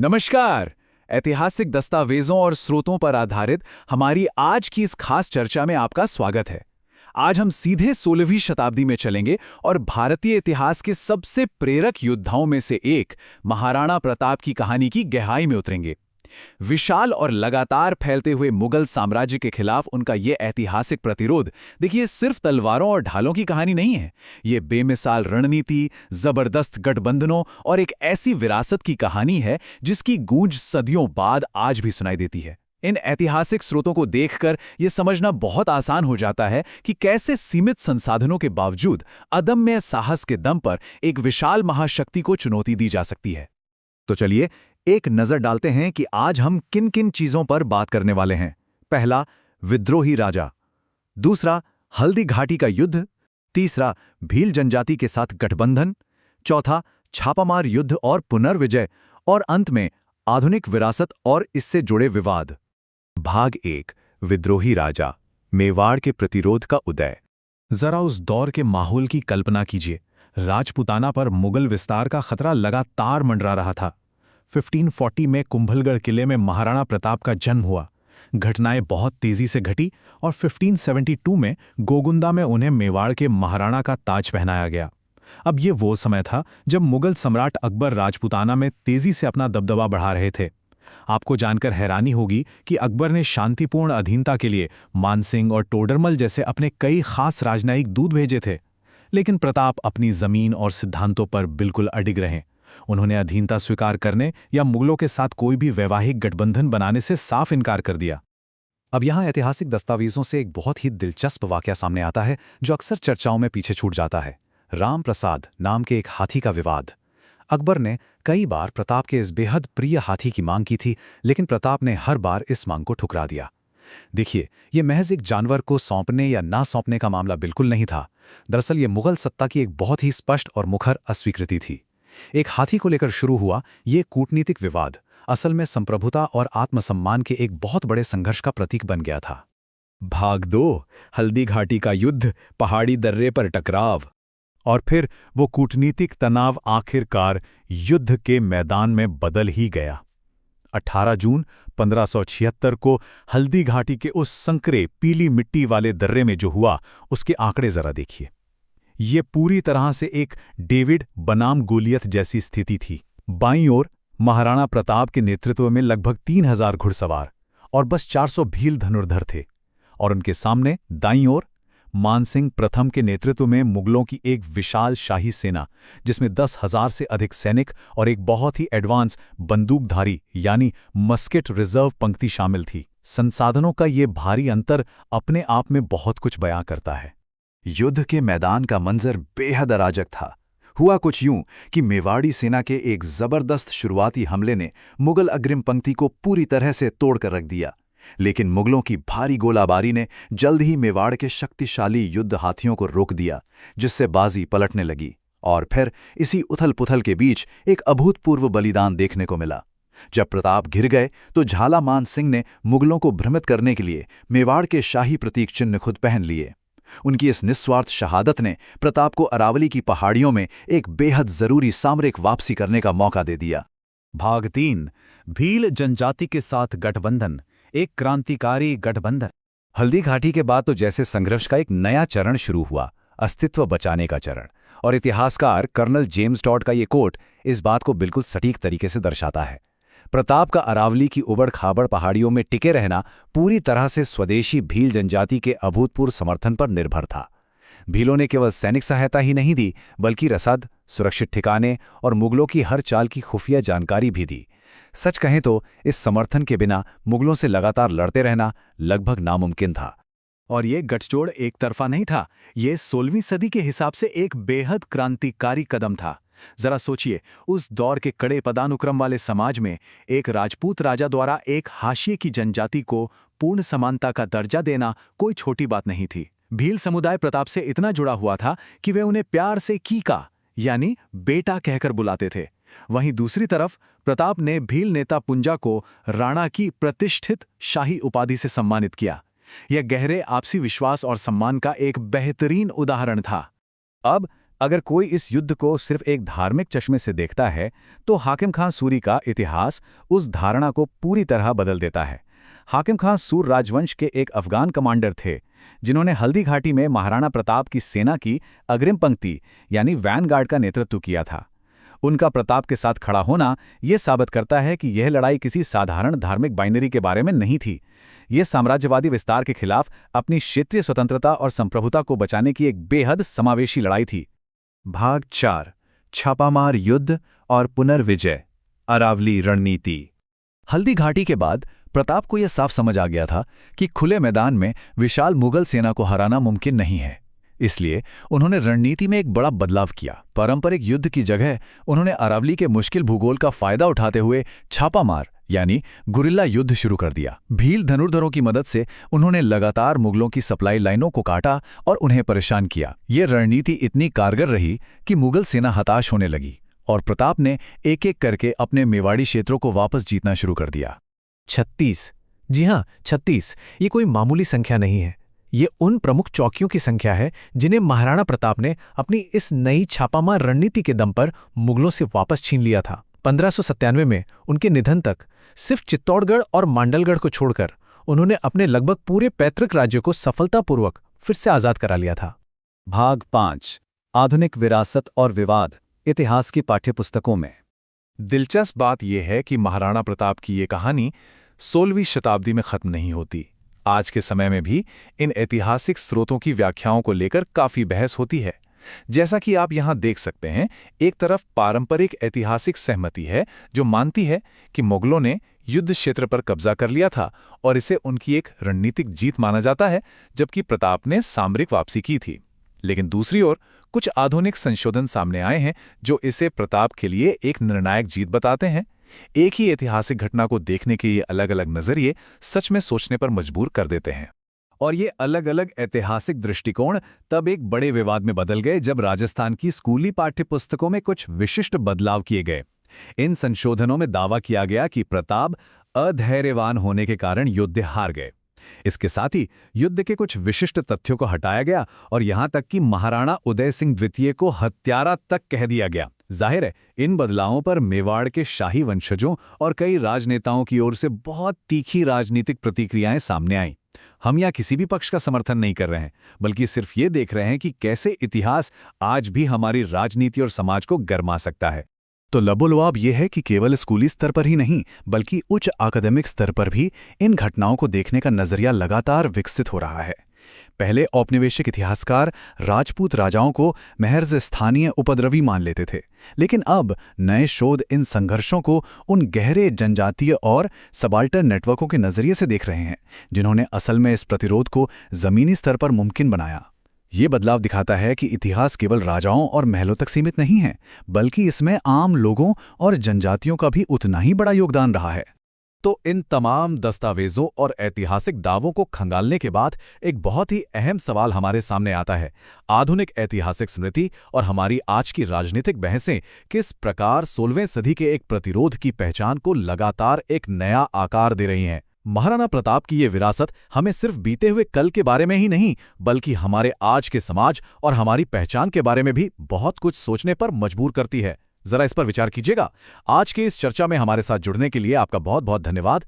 नमस्कार। ऐतिहासिक दस्तावेजों और स्रोतों पर आधारित हमारी आज की इस खास चर्चा में आपका स्वागत है। आज हम सीधे 16वीं शताब्दी में चलेंगे और भारतीय इतिहास के सबसे प्रेरक योद्धाओं में से एक महाराणा प्रताप की कहानी की गहराई में उतरेंगे। विशाल और लगातार फैलते हुए मुगल साम्राज्य के खिलाफ उनका ये ऐतिहासिक प्रतिरोध, देखिए, सिर्फ तलवारों और ढालों की कहानी नहीं है। ये बेमिसाल रणनीति, जबरदस्त गठबंधनों और एक ऐसी विरासत की कहानी है जिसकी गूंज सदियों बाद आज भी सुनाई देती है। इन ऐतिहासिक स्रोतों को देखकर यह समझना बहुत आसान हो जाता है कि कैसे सीमित संसाधनों के बावजूद अदम्य साहस के दम पर एक विशाल महाशक्ति को चुनौती दी जा सकती है। तो चलिए एक नजर डालते हैं कि आज हम किन किन चीजों पर बात करने वाले हैं। पहला, विद्रोही राजा। दूसरा, हल्दी घाटी का युद्ध। तीसरा, भील जनजाति के साथ गठबंधन। चौथा, छापामार युद्ध और पुनर्विजय। और अंत में आधुनिक विरासत और इससे जुड़े विवाद। भाग 1, विद्रोही राजा, मेवाड़ के प्रतिरोध का उदय। जरा उस दौर के माहौल की कल्पना कीजिए। राजपूताना पर मुगल विस्तार का खतरा लगातार मंडरा रहा था। 1540 में कुंभलगढ़ किले में महाराणा प्रताप का जन्म हुआ। घटनाएं बहुत तेजी से घटी और 1572 में गोगुंदा में उन्हें मेवाड़ के महाराणा का ताज पहनाया गया। अब ये वो समय था जब मुगल सम्राट अकबर राजपूताना में तेजी से अपना दबदबा बढ़ा रहे थे। आपको जानकर हैरानी होगी कि अकबर ने शांतिपूर्ण अधीनता के लिए मानसिंह और टोडरमल जैसे अपने कई खास राजनयिक दूत भेजे थे। लेकिन प्रताप अपनी जमीन और सिद्धांतों पर बिल्कुल अडिग रहे। उन्होंने अधीनता स्वीकार करने या मुगलों के साथ कोई भी वैवाहिक गठबंधन बनाने से साफ इनकार कर दिया। अब यहाँ ऐतिहासिक दस्तावेजों से एक बहुत ही दिलचस्प वाकया सामने आता है जो अक्सर चर्चाओं में पीछे छूट जाता है। राम प्रसाद नाम के एक हाथी का विवाद। अकबर ने कई बार प्रताप के इस बेहद प्रिय हाथी की मांग की थी, लेकिन प्रताप ने हर बार इस मांग को ठुकरा दिया। देखिए, ये महज एक जानवर को सौंपने या ना सौंपने का मामला बिल्कुल नहीं था। दरअसल ये मुगल सत्ता की एक बहुत ही स्पष्ट और मुखर अस्वीकृति थी। एक हाथी को लेकर शुरू हुआ ये कूटनीतिक विवाद असल में संप्रभुता और आत्मसम्मान के एक बहुत बड़े संघर्ष का प्रतीक बन गया था। भाग 2, हल्दी घाटी का युद्ध, पहाड़ी दर्रे पर टकराव। और फिर वो कूटनीतिक तनाव आखिरकार युद्ध के मैदान में बदल ही गया। 18 जून 1576 को हल्दी घाटी के उस संकरे पीली मिट्टी वाले दर्रे में जो हुआ, उसके आंकड़े जरा देखिए। ये पूरी तरह से एक डेविड बनाम गोलियत जैसी स्थिति थी। बाईं ओर महाराणा प्रताप के नेतृत्व में लगभग 3000 घुड़सवार और बस 400 भील धनुर्धर थे, और उनके सामने दाईं ओर मानसिंह प्रथम के नेतृत्व में मुगलों की एक विशाल शाही सेना, जिसमें 10,000 से अधिक सैनिक और एक बहुत ही एडवांस बंदूकधारी यानी मस्केट रिजर्व पंक्ति शामिल थी। संसाधनों का ये भारी अंतर अपने आप में बहुत कुछ बयां करता है। युद्ध के मैदान का मंजर बेहद अराजक था। हुआ कुछ यूं कि मेवाड़ी सेना के एक जबरदस्त शुरुआती हमले ने मुगल अग्रिम पंक्ति को पूरी तरह से तोड़कर रख दिया। लेकिन मुगलों की भारी गोलाबारी ने जल्द ही मेवाड़ के शक्तिशाली युद्ध हाथियों को रोक दिया, जिससे बाजी पलटने लगी। और फिर इसी उथल-पुथल के बीच एक अभूतपूर्व बलिदान देखने को मिला। जब प्रताप घिर गए तो झालामान सिंह ने मुगलों को भ्रमित करने के लिए मेवाड़ के शाही प्रतीक चिन्ह खुद पहन लिए। उनकी इस निस्वार्थ शहादत ने प्रताप को अरावली की पहाड़ियों में एक बेहद जरूरी सामरिक वापसी करने का मौका दे दिया। भाग 3, भील जनजाति के साथ गठबंधन, एक क्रांतिकारी गठबंधन। हल्दी घाटी के बाद तो जैसे संघर्ष का एक नया चरण शुरू हुआ, अस्तित्व बचाने का चरण। और इतिहासकार कर्नल जेम्स टॉड का ये कोट इस बात को बिल्कुल सटीक तरीके से दर्शाता है। प्रताप का अरावली की उबड़ खाबड़ पहाड़ियों में टिके रहना पूरी तरह से स्वदेशी भील जनजाति के अभूतपूर्व समर्थन पर निर्भर था। भीलों ने केवल सैनिक सहायता ही नहीं दी, बल्कि रसद, सुरक्षित ठिकाने और मुगलों की हर चाल की खुफिया जानकारी भी दी। सच कहें तो इस समर्थन के बिना मुगलों से लगातार लड़ते रहना लगभग नामुमकिन था। और ये गठजोड़ एक तरफा नहीं था, ये 16वीं सदी के हिसाब से एक बेहद क्रांतिकारी कदम था। जरा सोचिए, उस दौर के कड़े पदानुक्रम वाले समाज में एक राजपूत राजा द्वारा एक हाशिए की जनजाति को पूर्ण समानता का दर्जा देना कोई छोटी बात नहीं थी। भील समुदाय प्रताप से इतना जुड़ा हुआ था कि वे उन्हें प्यार से कीका यानी बेटा कहकर बुलाते थे। वहीं दूसरी तरफ प्रताप ने भील नेता पुंजा को राणा की प्रतिष्ठित शाही उपाधि से सम्मानित किया। यह गहरे आपसी विश्वास और सम्मान का एक बेहतरीन उदाहरण था। अब अगर कोई इस युद्ध को सिर्फ एक धार्मिक चश्मे से देखता है तो हाकिम खान सूरी का इतिहास उस धारणा को पूरी तरह बदल देता है। हाकिम खान सूर राजवंश के एक अफगान कमांडर थे जिन्होंने हल्दी घाटी में महाराणा प्रताप की सेना की अग्रिम पंक्ति यानी वैनगार्ड का नेतृत्व किया था। उनका प्रताप के साथ खड़ा होना यह साबित करता है कि यह लड़ाई किसी साधारण धार्मिक बाइनरी के बारे में नहीं थी। यह साम्राज्यवादी विस्तार के खिलाफ अपनी क्षेत्रीय स्वतंत्रता और संप्रभुता को बचाने की एक बेहद समावेशी लड़ाई थी। भाग 4 छापामार युद्ध और पुनर्विजय अरावली रणनीति। हल्दी घाटी के बाद प्रताप को यह साफ समझ आ गया था कि खुले मैदान में विशाल मुगल सेना को हराना मुमकिन नहीं है। इसलिए उन्होंने रणनीति में एक बड़ा बदलाव किया। पारंपरिक युद्ध की जगह उन्होंने अरावली के मुश्किल भूगोल का फायदा उठाते हुए छापामार यानी गुरिल्ला युद्ध शुरू कर दिया। भील धनुर्धरों की मदद से उन्होंने लगातार मुगलों की सप्लाई लाइनों को काटा और उन्हें परेशान किया। ये रणनीति इतनी कारगर रही कि मुगल सेना हताश होने लगी और प्रताप ने एक-एक करके अपने मेवाड़ी क्षेत्रों को वापस जीतना शुरू कर दिया। 36। जी हाँ, 36 ये कोई मामूली संख्या नहीं है। ये उन प्रमुख चौकियों की संख्या है जिन्हें महाराणा प्रताप ने अपनी इस नई छापामार रणनीति के दम पर मुगलों से वापस छीन लिया था। 1597 में उनके निधन तक सिर्फ चित्तौड़गढ़ और मांडलगढ़ को छोड़कर उन्होंने अपने लगभग पूरे पैतृक राज्य को सफलतापूर्वक फिर से आजाद करा लिया था। भाग 5 आधुनिक विरासत और विवाद इतिहास की पाठ्यपुस्तकों में। दिलचस्प बात यह है कि महाराणा प्रताप की ये कहानी 16वीं शताब्दी में खत्म नहीं होती। आज के समय में भी इन ऐतिहासिक स्रोतों की व्याख्याओं को लेकर काफी बहस होती है। जैसा कि आप यहां देख सकते हैं, एक तरफ पारंपरिक ऐतिहासिक सहमति है जो मानती है कि मुगलों ने युद्ध क्षेत्र पर कब्जा कर लिया था और इसे उनकी एक रणनीतिक जीत माना जाता है, जबकि प्रताप ने सामरिक वापसी की थी। लेकिन दूसरी ओर कुछ आधुनिक संशोधन सामने आए हैं जो इसे प्रताप के लिए एक निर्णायक जीत बताते हैं। एक ही ऐतिहासिक घटना को देखने के ये अलग-अलग नजरिए सच में सोचने पर मजबूर कर देते हैं। और ये अलग-अलग ऐतिहासिक दृष्टिकोण तब एक बड़े विवाद में बदल गए जब राजस्थान की स्कूली पाठ्यपुस्तकों में कुछ विशिष्ट बदलाव किए गए। इन संशोधनों में दावा किया गया कि प्रताप अधैर्यवान होने के कारण युद्ध हार गए। इसके साथ ही युद्ध के कुछ विशिष्ट तथ्यों को हटाया गया और यहां तक कि महाराणा उदय सिंह द्वितीय को हत्यारा तक कह दिया गया। जाहिर है, इन बदलावों पर मेवाड़ के शाही वंशजों और कई राजनेताओं की ओर से बहुत तीखी राजनीतिक प्रतिक्रियाएं सामने आईं। हम यहाँ किसी भी पक्ष का समर्थन नहीं कर रहे हैं, बल्कि सिर्फ ये देख रहे हैं कि कैसे इतिहास आज भी हमारी राजनीति और समाज को गरमा सकता है। तो लबोलवाब यह है कि केवल स्कूली स्तर पर ही नहीं बल्कि उच्च अकादमिक स्तर पर भी इन घटनाओं को देखने का नजरिया लगातार विकसित हो रहा है। पहले औपनिवेशिक इतिहासकार राजपूत राजाओं को महज स्थानीय उपद्रवी मान लेते थे, लेकिन अब नए शोध इन संघर्षों को उन गहरे जनजातीय और सबाल्टर्न नेटवर्कों के नजरिए से देख रहे हैं जिन्होंने असल में इस प्रतिरोध को जमीनी स्तर पर मुमकिन बनाया। ये बदलाव दिखाता है कि इतिहास केवल राजाओं और महलों तक सीमित नहीं है, बल्कि इसमें आम लोगों और जनजातियों का भी उतना ही बड़ा योगदान रहा है। तो इन तमाम दस्तावेजों और ऐतिहासिक दावों को खंगालने के बाद एक बहुत ही अहम सवाल हमारे सामने आता है। आधुनिक ऐतिहासिक स्मृति और हमारी आज की राजनीतिक बहसें किस प्रकार 16वें सदी के एक प्रतिरोध की पहचान को लगातार एक नया आकार दे रही हैं। महाराणा प्रताप की ये विरासत हमें सिर्फ बीते हुए कल के बारे में ही नहीं, बल्कि हमारे आज के समाज और हमारी पहचान के बारे में भी बहुत कुछ सोचने पर मजबूर करती है। जरा इस पर विचार कीजिएगा। आज के इस चर्चा में हमारे साथ जुड़ने के लिए आपका बहुत बहुत धन्यवाद।